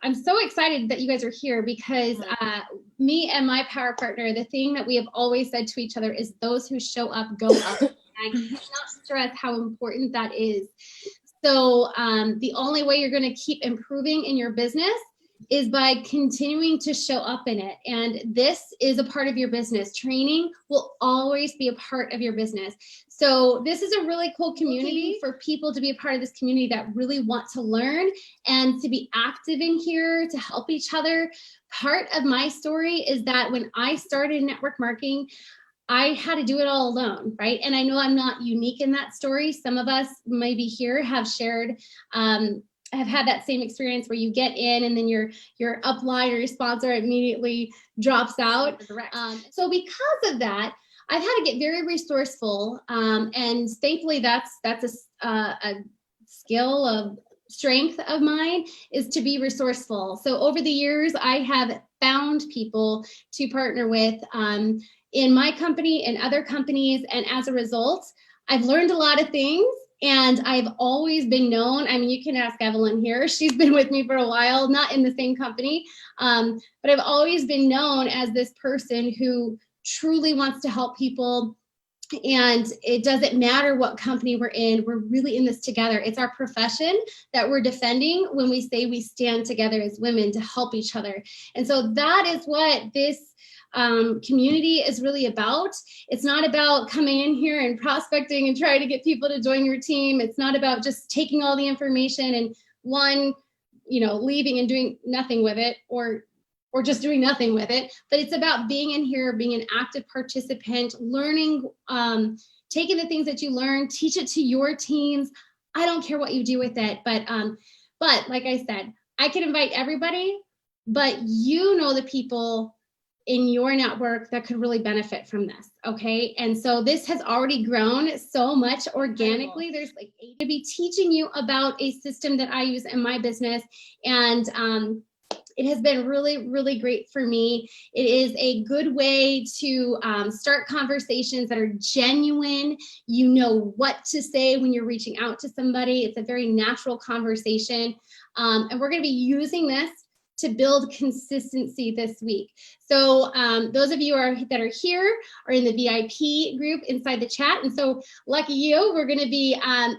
I'm so excited that you guys are here because me and my power partner, the thing that we have always said to each other is those who show up, go up. And I cannot stress how important that is. So the only way you're going to keep improving in your business is by continuing to show up in it. And this is a part of your business. Training will always be a part of your business. So this is a really cool community for people to be a part of this community that really want to learn and to be active in here to help each other. Part of my story is that when I started network marketing, I had to do it all alone, right? And I know I'm not unique in that story. Some of us maybe here have shared, have had that same experience where you get in and then your upline or your sponsor immediately drops out. So because of that, I've had to get very resourceful, and thankfully that's a skill of strength of mine, is to be resourceful. So over the years, I have found people to partner with in my company and other companies, and as a result, I've learned a lot of things. And I've always been known, I mean, you can ask Evelyn here, she's been with me for a while, not in the same company, but I've always been known as this person who truly wants to help people. And it doesn't matter what company we're in, we're really in this together. It's our profession that we're defending when we say we stand together as women to help each other. And so that is what this community is really about. It's not about coming in here and prospecting and trying to get people to join your team. It's not about just taking all the information and leaving and doing nothing with it, or just doing nothing with it. But it's about being in here, being an active participant, learning, taking the things that you learn, teach it to your teams. I don't care what you do with it, but like I said, I can invite everybody, but you know the people in your network that could really benefit from this, okay? And so this has already grown so much organically. There's like to be teaching you about a system that I use in my business, and it has been really, really great for me. It is a good way to start conversations that are genuine. You know what to say when you're reaching out to somebody. It's a very natural conversation, and we're gonna be using this to build consistency this week. So those of you that are here are in the VIP group inside the chat. And so lucky you, we're gonna be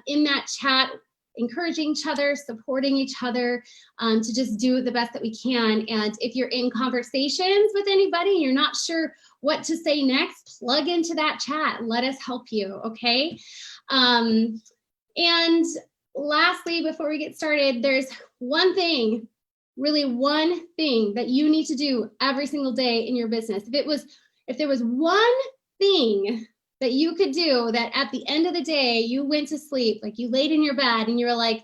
in that chat, encouraging each other, supporting each other, to just do the best that we can. And if you're in conversations with anybody, you're not sure what to say next, plug into that chat, let us help you, okay? And lastly, before we get started, there's one thing that you need to do every single day in your business. If there was one thing that you could do that at the end of the day, you went to sleep, like you laid in your bed and you were like,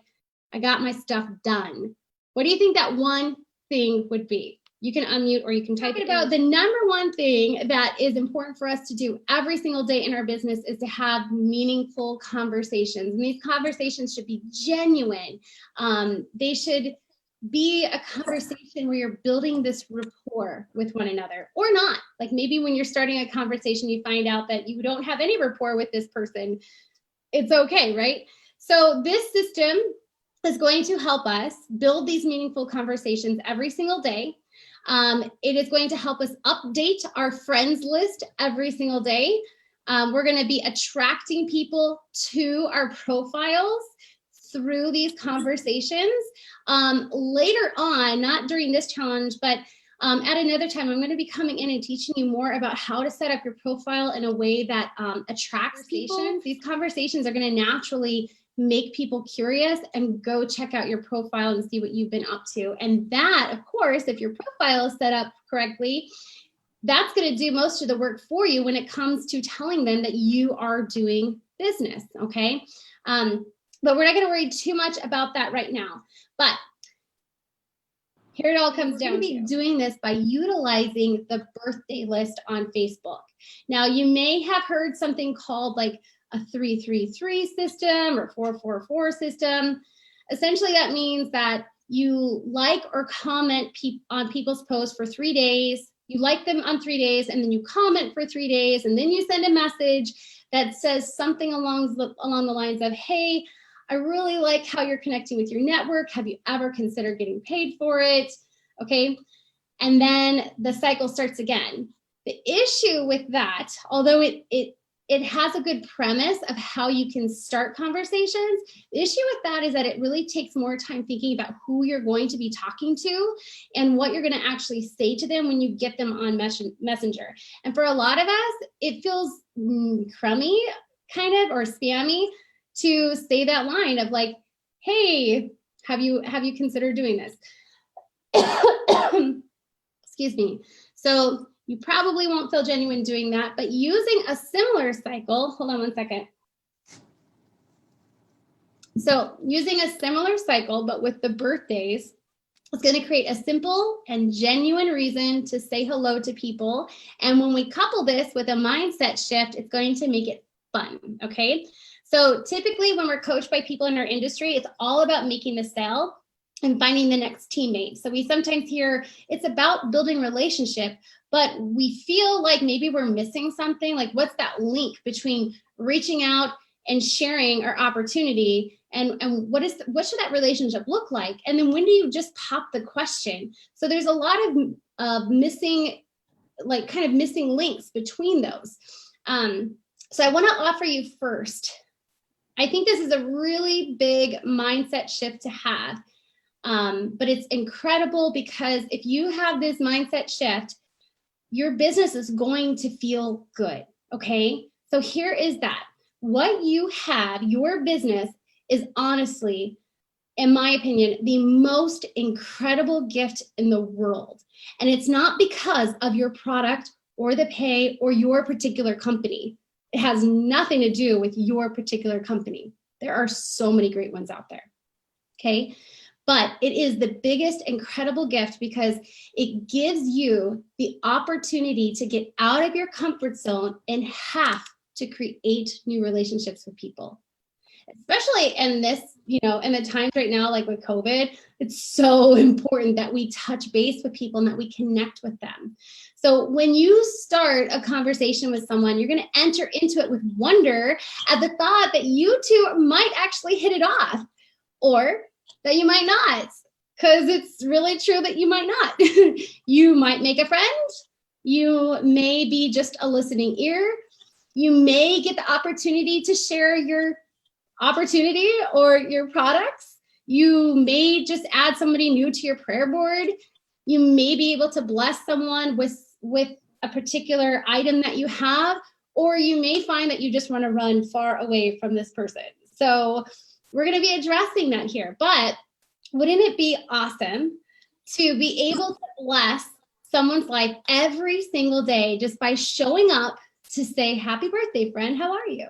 I got my stuff done. What do you think that one thing would be? You can unmute or you can type it about. The number one thing that is important for us to do every single day in our business is to have meaningful conversations. And these conversations should be genuine. They should be a conversation where you're building this rapport with one another, or not. Like maybe when you're starting a conversation, you find out that you don't have any rapport with this person. It's okay, right? So this system is going to help us build these meaningful conversations every single day. It is going to help us update our friends list every single day. We're going to be attracting people to our profiles through these conversations. Later on, not during this challenge, but at another time, I'm going to be coming in and teaching you more about how to set up your profile in a way that attracts people. These conversations are going to naturally make people curious and go check out your profile and see what you've been up to. And that, of course, if your profile is set up correctly, that's going to do most of the work for you when it comes to telling them that you are doing business, okay? But we're not going to worry too much about that right now. But here it all comes down to. We're going to be doing this by utilizing the birthday list on Facebook. Now, you may have heard something called like a 333 system or 444 system. Essentially, that means that you like or comment on people's posts for 3 days. You like them on 3 days, and then you comment for 3 days, and then you send a message that says something along the lines of, hey, I really like how you're connecting with your network. Have you ever considered getting paid for it? Okay. And then the cycle starts again. The issue with that, although it has a good premise of how you can start conversations, the issue with that is that it really takes more time thinking about who you're going to be talking to and what you're going to actually say to them when you get them on Messenger. And for a lot of us, it feels crummy kind of, or spammy to say that line of like, hey, have you considered doing this? Excuse me. So you probably won't feel genuine doing that, but using a similar cycle, hold on one second. So using a similar cycle, but with the birthdays, it's going to create a simple and genuine reason to say hello to people. And when we couple this with a mindset shift, it's going to make it fun, okay? So typically when we're coached by people in our industry, it's all about making the sale and finding the next teammate. So we sometimes hear it's about building relationship, but we feel like maybe we're missing something. Like, what's that link between reaching out and sharing our opportunity, and what should that relationship look like? And then when do you just pop the question? So there's a lot of missing, like kind of missing links between those. So I want to offer you first, I think this is a really big mindset shift to have. But it's incredible because if you have this mindset shift, your business is going to feel good, okay? So here is that. What you have, your business, is honestly, in my opinion, the most incredible gift in the world. And it's not because of your product or the pay or your particular company. It has nothing to do with your particular company. There are so many great ones out there, okay? But it is the biggest incredible gift because it gives you the opportunity to get out of your comfort zone and have to create new relationships with people. Especially in this, in the times right now, like with COVID, it's so important that we touch base with people and that we connect with them. So when you start a conversation with someone, you're going to enter into it with wonder at the thought that you two might actually hit it off, or that you might not, because it's really true that you might not. You might make a friend. You may be just a listening ear. You may get the opportunity to share your opportunity or your products. You may just add somebody new to your prayer board. You may be able to bless someone with a particular item that you have, or you may find that you just want to run far away from this person. So we're going to be addressing that here, but wouldn't it be awesome to be able to bless someone's life every single day just by showing up to say, happy birthday, friend, how are you?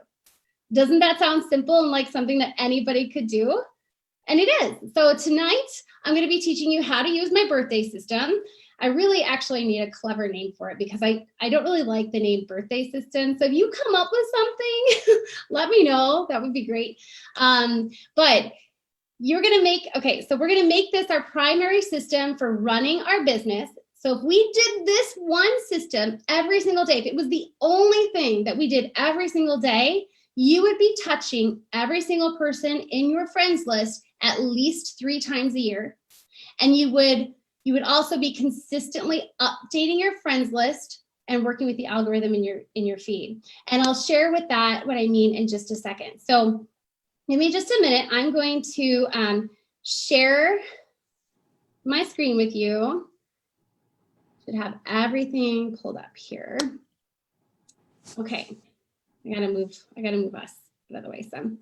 Doesn't that sound simple and like something that anybody could do? And it is. So tonight, I'm going to be teaching you how to use my birthday system. I really actually need a clever name for it because I don't really like the name birthday system. So if you come up with something, let me know. That would be great. But you're going to make, so we're going to make this our primary system for running our business. So if we did this one system every single day, if it was the only thing that we did every single day, you would be touching every single person in your friends list at least 3 times a year. And you would also be consistently updating your friends list and working with the algorithm in your feed. And I'll share with that what I mean in just a second. So give me just a minute. I'm going to share my screen with you. Should have everything pulled up here. Okay, I gotta move us out of the way some.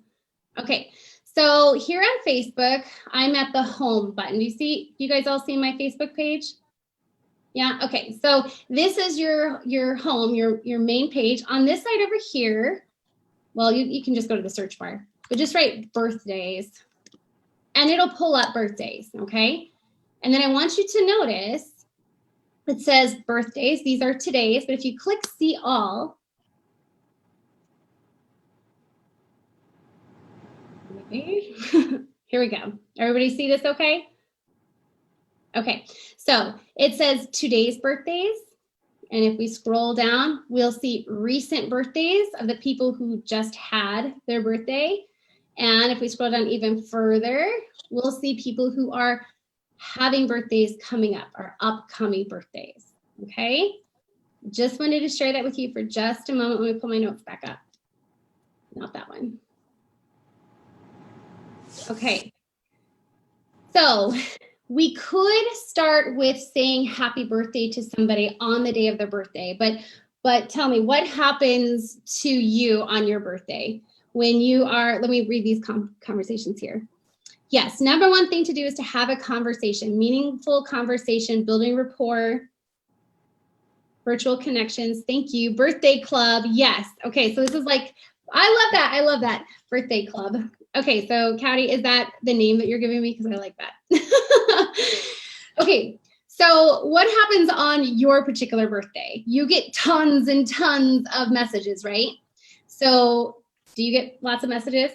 Okay, so here on Facebook, I'm at the home button. Do you guys all see my Facebook page? Yeah, okay, so this is your home, your main page. On this side over here, well, you can just go to the search bar, but just write birthdays and it'll pull up birthdays, okay? And then I want you to notice it says birthdays. These are today's, but if you click see all, here we go. Everybody see this okay? Okay, so it says today's birthdays. And if we scroll down, we'll see recent birthdays of the people who just had their birthday. And if we scroll down even further, we'll see people who are having birthdays coming up, or upcoming birthdays, okay? Just wanted to share that with you for just a moment. Let me pull my notes back up. Not that one. Okay. So we could start with saying happy birthday to somebody on the day of their birthday, but tell me, what happens to you on your birthday when you are, let me read these conversations here. Yes, number one thing to do is to have a conversation, meaningful conversation, building rapport, virtual connections. Thank you. Birthday club. Yes. Okay. So this is like, I love that. I love that. Birthday club. Okay. So Cowdy, is that the name that you're giving me? Because I like that. Okay. So what happens on your particular birthday? You get tons and tons of messages, right? So do you get lots of messages?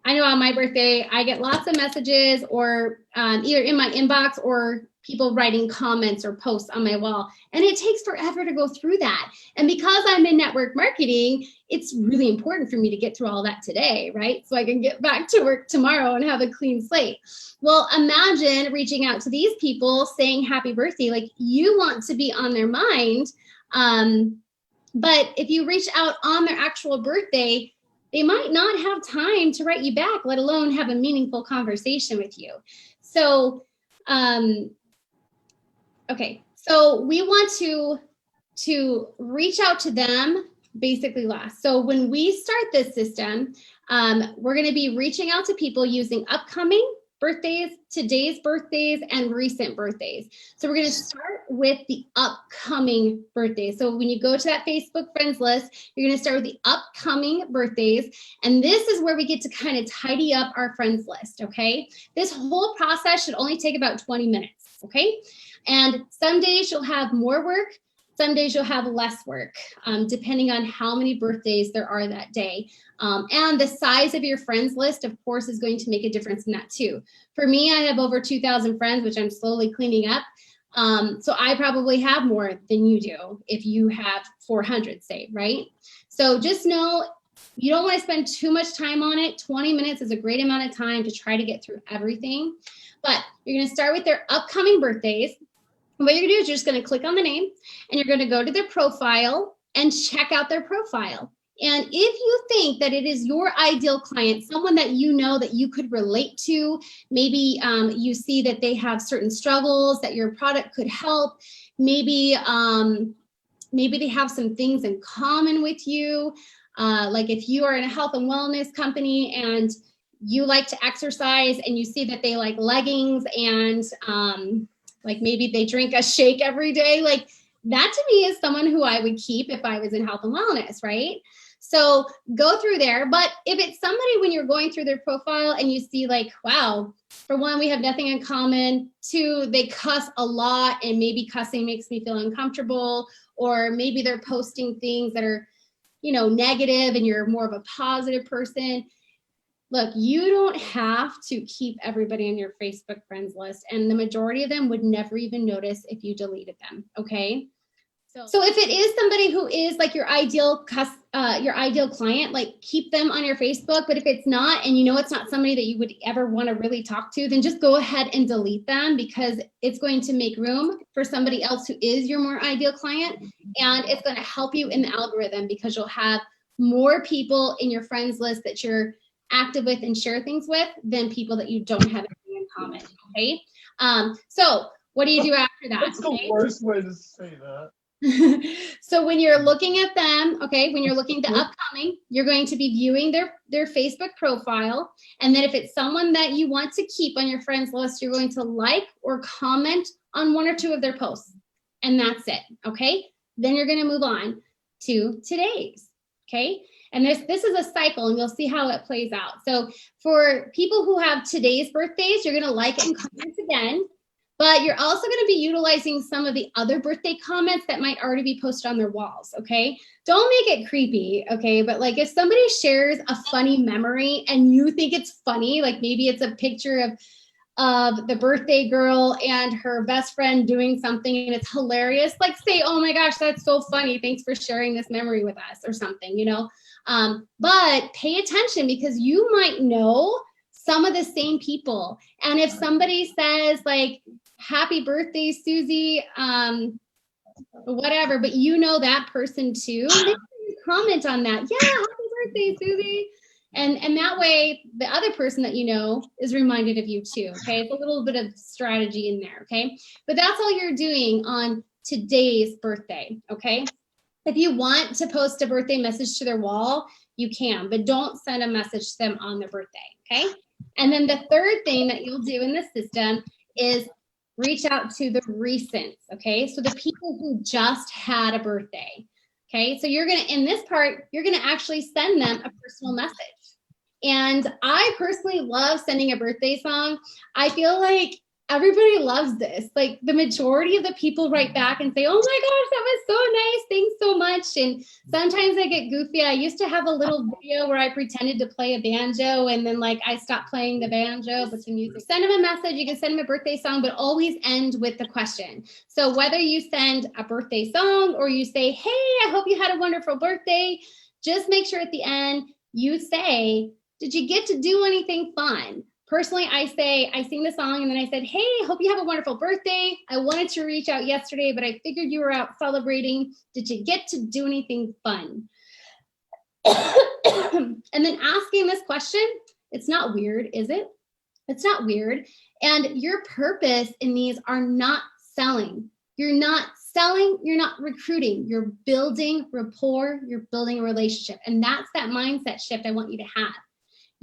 I know on my birthday, I get lots of messages, or either in my inbox or people writing comments or posts on my wall. And it takes forever to go through that. And because I'm in network marketing, it's really important for me to get through all that today, right? So I can get back to work tomorrow and have a clean slate. Well, imagine reaching out to these people saying happy birthday, like you want to be on their mind. But if you reach out on their actual birthday, they might not have time to write you back, let alone have a meaningful conversation with you. So, okay, so we want to reach out to them basically last. So when we start this system, we're going to be reaching out to people using upcoming birthdays, today's birthdays, and recent birthdays. So we're going to start with the upcoming birthdays. So when you go to that Facebook friends list, you're going to start with the upcoming birthdays. And this is where we get to kind of tidy up our friends list, okay? This whole process should only take about 20 minutes, okay? And some days you'll have more work, some days you'll have less work, depending on how many birthdays there are that day. And the size of your friends list, of course, is going to make a difference in that too. For me, I have over 2,000 friends, which I'm slowly cleaning up. So I probably have more than you do if you have 400, say, right? So just know you don't want to spend too much time on it. 20 minutes is a great amount of time to try to get through everything. But you're going to start with their upcoming birthdays. What you're gonna do is you're just gonna click on the name and you're gonna go to their profile and check out their profile. And if you think that it is your ideal client, someone that you know that you could relate to, maybe you see that they have certain struggles that your product could help, maybe they have some things in common with you. Like if you are in a health and wellness company and you like to exercise and you see that they like leggings and like maybe they drink a shake every day, like that to me is someone who I would keep if I was in health and wellness, right? So go through there. But if it's somebody when you're going through their profile and you see like, wow, for one, we have nothing in common. Two, they cuss a lot and maybe cussing makes me feel uncomfortable, or maybe they're posting things that are, you know, negative and you're more of a positive person. Look, you don't have to keep everybody on your Facebook friends list, and the majority of them would never even notice if you deleted them, okay? So if it is somebody who is like your ideal client, like keep them on your Facebook. But if it's not, and you know it's not somebody that you would ever want to really talk to, then just go ahead and delete them, because it's going to make room for somebody else who is your more ideal client, and it's going to help you in the algorithm because you'll have more people in your friends list that you're active with and share things with than people that you don't have anything in common, okay? So what do you do after that? That's the worst way to say that. So when you're looking at them, okay, when you're looking at the upcoming, you're going to be viewing their Facebook profile. And then if it's someone that you want to keep on your friends list, you're going to like or comment on one or two of their posts. And that's it, okay? Then you're going to move on to today's, okay? And this is a cycle, and you'll see how it plays out. So for people who have today's birthdays, you're going to like and comment again. But you're also going to be utilizing some of the other birthday comments that might already be posted on their walls, okay? Don't make it creepy, okay? But like if somebody shares a funny memory and you think it's funny, like maybe it's a picture of of the birthday girl and her best friend doing something and it's hilarious, like say, oh my gosh, that's so funny. Thanks for sharing this memory with us or something, you know? But pay attention because you might know some of the same people. And if somebody says like, happy birthday, Susie, whatever, but you know that person too, make sure you comment on that. Yeah, happy birthday, Susie. And that way the other person that you know is reminded of you too, okay? It's a little bit of strategy in there, okay? But that's all you're doing on today's birthday, okay? If you want to post a birthday message to their wall, you can, but don't send a message to them on their birthday, okay? And then the third thing that you'll do in the system is reach out to the recents, okay? So the people who just had a birthday, okay? So you're gonna, in this part, you're gonna actually send them a personal message. And I personally love sending a birthday song. I feel like everybody loves this. Like the majority of the people write back and say, oh my gosh, that was so nice. Thanks so much. And sometimes I get goofy. I used to have a little video where I pretended to play a banjo and then like I stopped playing the banjo, but the music. Send them a message. You can send them a birthday song, but always end with the question. So whether you send a birthday song or you say, hey, I hope you had a wonderful birthday, just make sure at the end you say, did you get to do anything fun? Personally, I sing the song and then I said, hey, hope you have a wonderful birthday. I wanted to reach out yesterday, but I figured you were out celebrating. Did you get to do anything fun? And then asking this question, it's not weird, is it? It's not weird. And your purpose in these are not selling. You're not selling, you're not recruiting, you're building rapport, you're building a relationship. And that's that mindset shift I want you to have.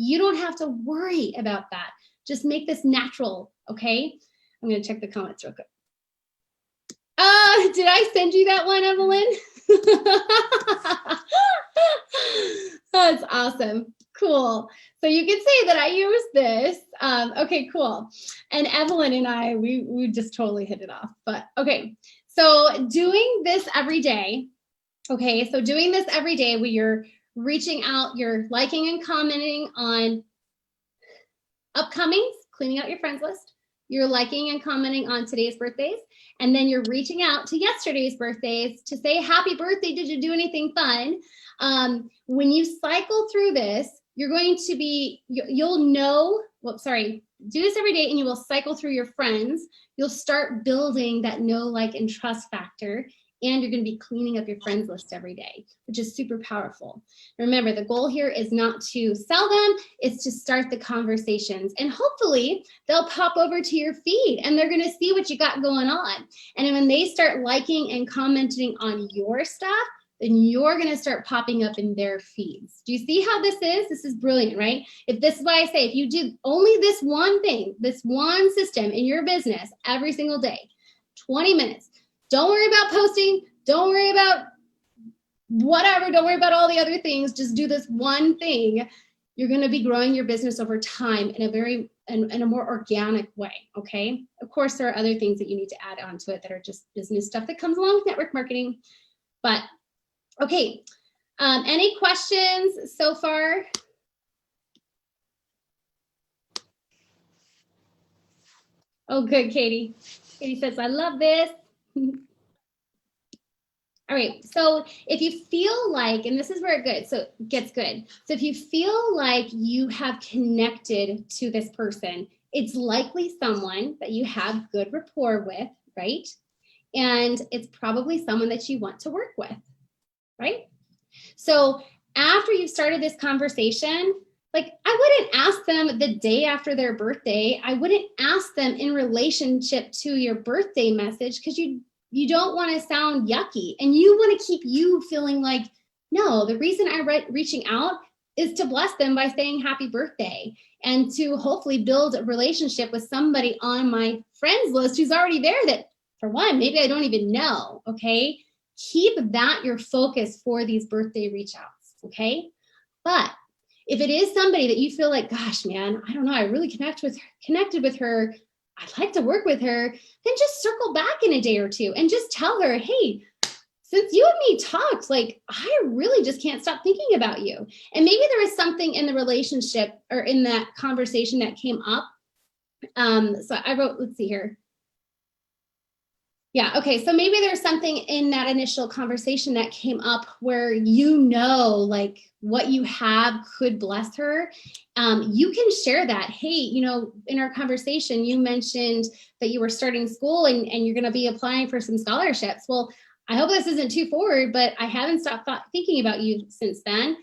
You don't have to worry about that. Just make this natural, okay? I'm gonna check the comments real quick. Did I send you that one, Evelyn? That's awesome. Cool. So you can say that I use this. Okay, cool. And Evelyn and I, we just totally hit it off. But okay, so doing this every day. Okay, so doing this every day where you're reaching out, you're liking and commenting on upcomings, cleaning out your friends list. You're liking and commenting on today's birthdays. And then you're reaching out to yesterday's birthdays to say, happy birthday, did you do anything fun? When you cycle through this, you're going to be, you'll know, well, sorry, do this every day and you will cycle through your friends. You'll start building that know, like, and trust factor. And you're going to be cleaning up your friends list every day, which is super powerful. Remember, the goal here is not to sell them, it's to start the conversations. And hopefully they'll pop over to your feed and they're going to see what you got going on. And when they start liking and commenting on your stuff, then you're going to start popping up in their feeds. Do you see how this is? This is brilliant, right? If this is why I say, if you do only this one thing, this one system in your business every single day, 20 minutes, don't worry about posting. Don't worry about whatever. Don't worry about all the other things. Just do this one thing. You're going to be growing your business over time in a more organic way. Okay. Of course, there are other things that you need to add onto it that are just business stuff that comes along with network marketing. But okay. Any questions so far? Oh, good, Katie. Katie says, I love this. All right, so if you feel like, and this is where it gets good. So if you feel like you have connected to this person, it's likely someone that you have good rapport with, right? And it's probably someone that you want to work with, right? So after you've started this conversation, like I wouldn't ask them the day after their birthday. I wouldn't ask them in relationship to your birthday message because you don't want to sound yucky and you want to keep you feeling like, no, the reason I'm reaching out is to bless them by saying happy birthday and to hopefully build a relationship with somebody on my friends list who's already there that, for one, maybe I don't even know, okay? Keep that your focus for these birthday reach outs, okay? But if it is somebody that you feel like, gosh, man, I don't know, I really connected with her, I'd like to work with her, then just circle back in a day or two and just tell her, hey, since you and me talked, like, I really just can't stop thinking about you. And maybe there was something in the relationship or in that conversation that came up So I wrote, let's see here. Yeah, okay, so maybe there's something in that initial conversation that came up where like what you have could bless her. You can share that. Hey, in our conversation, you mentioned that you were starting school and you're going to be applying for some scholarships. Well, I hope this isn't too forward, but I haven't stopped thinking about you since then.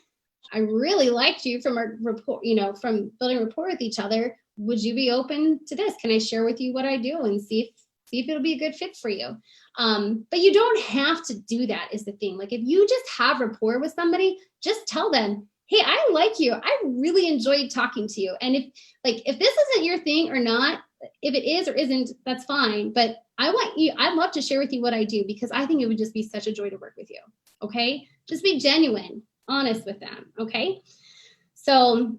I really liked you from our rapport, from building rapport with each other. Would you be open to this? Can I share with you what I do and see if it'll be a good fit for you? But you don't have to do that is the thing. Like if you just have rapport with somebody, just tell them, hey, I like you. I really enjoyed talking to you. And if this isn't your thing or not, if it is or isn't, that's fine. But I'd love to share with you what I do because I think it would just be such a joy to work with you. Okay. Just be genuine, honest with them. Okay. So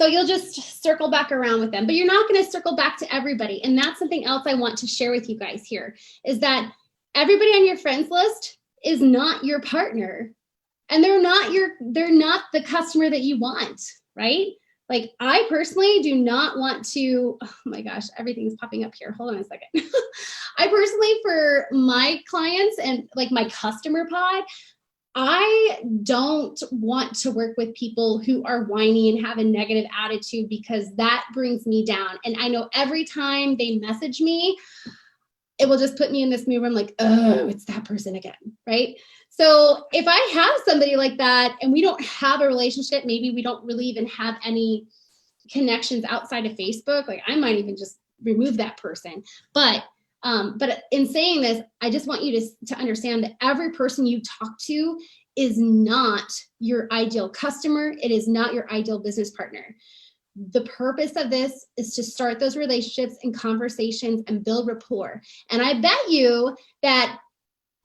you'll just circle back around with them, but you're not going to circle back to everybody. And that's something else I want to share with you guys here is that everybody on your friends list is not your partner and they're not the customer that you want, right? Like I personally do not want to, oh my gosh, everything's popping up here. Hold on a second. I personally, for my clients and like my customer pod, I don't want to work with people who are whiny and have a negative attitude because that brings me down. And I know every time they message me, it will just put me in this mood where I'm like, oh, it's that person again, right? So if I have somebody like that and we don't have a relationship, maybe we don't really even have any connections outside of Facebook, like I might even just remove that person. But in saying this, I just want you to understand that every person you talk to is not your ideal customer. It is not your ideal business partner. The purpose of this is to start those relationships and conversations and build rapport. And I bet you that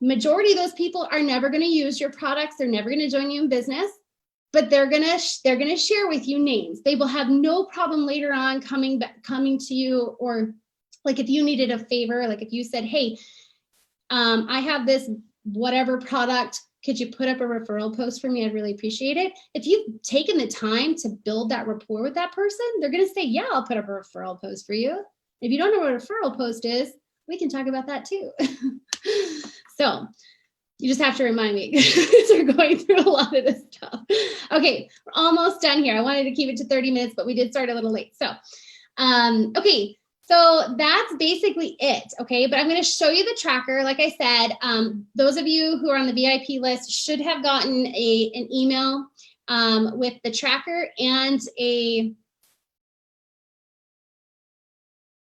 majority of those people are never going to use your products. They're never going to join you in business, but they're going to share with you names. They will have no problem later on coming to you, or like if you needed a favor, like if you said, hey, I have this whatever product, could you put up a referral post for me? I'd really appreciate it. If you've taken the time to build that rapport with that person, they're going to say, yeah, I'll put up a referral post for you. If you don't know what a referral post is, we can talk about that too. So you just have to remind me because we're going through a lot of this stuff. Okay, we're almost done here. I wanted to keep it to 30 minutes, but we did start a little late. So, okay. So that's basically it, okay? But I'm going to show you the tracker. Like I said, those of you who are on the VIP list should have gotten an email with the tracker and a